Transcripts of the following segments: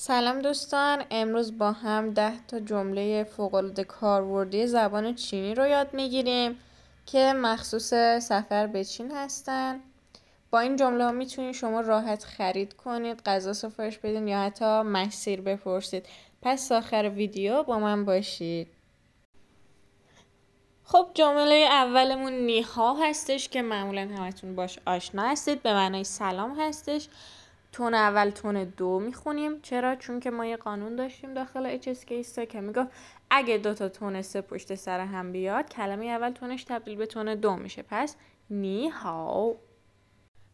سلام دوستان، امروز با هم 10 تا جمله فوق‌العاده کاربردی زبان چینی رو یاد میگیریم که مخصوص سفر به چین هستن. با این جمله ها میتونید شما راحت خرید کنید، غذا سفارش بدین یا حتی مسیر بپرسید. پس تا آخر ویدیو با من باشید. خب جمله اولمون نیها هستش که معمولا همتون باش آشنا هستید، به معنای سلام هستش. تون اول تون دو میخونیم. چرا؟ چون که ما یه قانون داشتیم داخل HSK که میگفت اگه 2 تا تون سه پشت سر هم بیاد کلمه اول تونش تبدیل به تون دو میشه. پس نی هاو.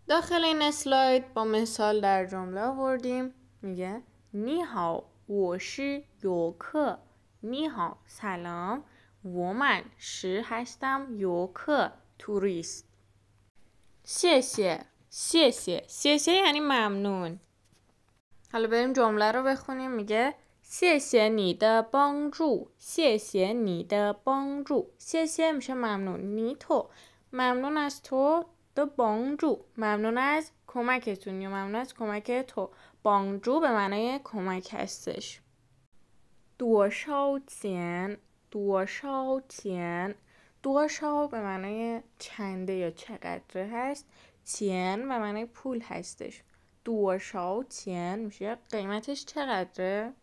داخل این اسلاید با مثال در جمله آوردیم. میگه نی هاو 我是游客 نی هاو سلام 我们是 هستم 游客 توریست 谢谢谢谢谢谢یعنی ممنون. حالا بریم جمله رو بخونیم. میگه 谢谢你的帮助谢谢你的帮助谢谢میشه ممنون. نی تو ممنون از تو. د بانجو ممنون از کمکتون یا ممنون از کمک تو. بانجو به معنای کمک هستش. 多少钱多少钱多少به معنای چنده یا چقدر هست. چین به معنای پول هستش. 多少钱میشه قیمتش چقدره.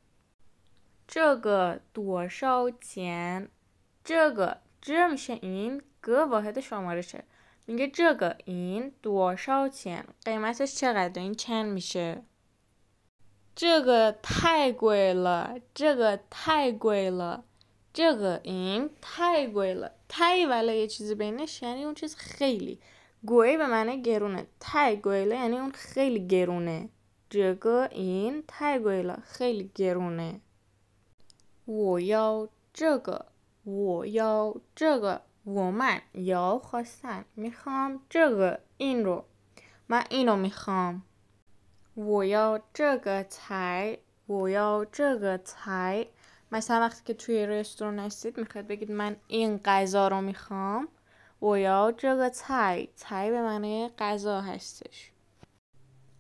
这个多少钱这个这میشه این گ واحد شمارشه. میگه 这个 این 多少钱 قیمتش چقدره. این چند میشه. 这个太贵了这个太贵了这个 این 太贵了 تای ولی یه چیزی بینش یعنی اون چیز خیلی. گوی به معنی گرونه. تای گویله یعنی اون خیلی گرونه. 这个 این 太贵了 خیلی گرونه. 我要这个我要这个我们要خواستن میخوام 这个 این رو من اینو میخوام. 我要这个菜我要这个菜مثلا وقتی که توی رستوران هستید میخواید بگید من این غذا رو میخوام. 我要这个菜菜به معنی غذا هستش.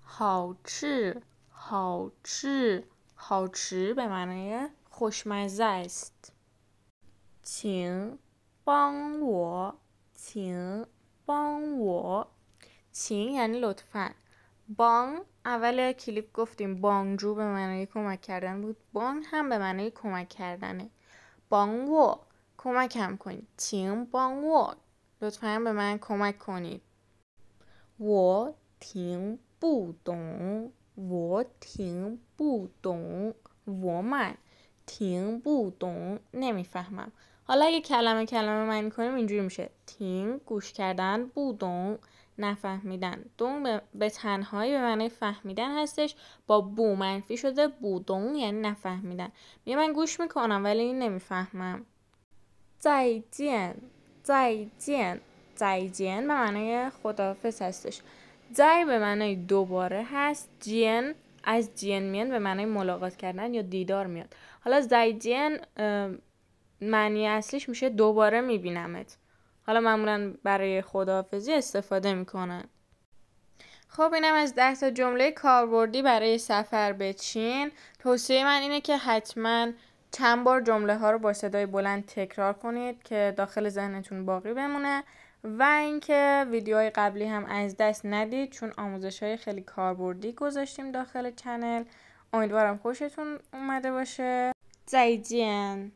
好吃好吃好吃به معنی خوشمزه است. 请帮我请帮我请یعنی لطفاً. بانگ اول کلیپ گفتیم بانگجو به معنی کمک کردن بود. بانگ هم به معنی کمک کردنه. بانگو کمکم کنید. چین بانگو لطفاً به من کمک کنید. 我听不懂我听不懂我们听不懂نمیفهمم. حالا اگه کلمه معنی کنیم اینجوری میشه. تین گوش کردن بودون نفهمیدن. دون به تنهایی به معنی فهمیدن هستش. با بو منفی شده. بودون یعنی نفهمیدن. میگه من گوش میکنم ولی نمیفهمم. 再见再见再见به معنی خداحافظ هستش. زای به معنی دوباره هست. جین از جین میان به معنی ملاقات کردن یا دیدار میاد. حالا زای جین معنی اصلیش میشه دوباره میبینمت. حالا معمولا برای خداحافظی استفاده میکنن. خب اینم از 10 تا جمله کاربردی برای سفر به چین. توصیه من اینه که حتما چند بار جمله ها رو با صدای بلند تکرار کنید که داخل ذهنتون باقی بمونه و اینکه ویدیوهای قبلی هم از دست ندید چون آموزش های خیلی کاربردی گذاشتیم داخل چنل. امیدوارم خوشتون اومده باشه. 再见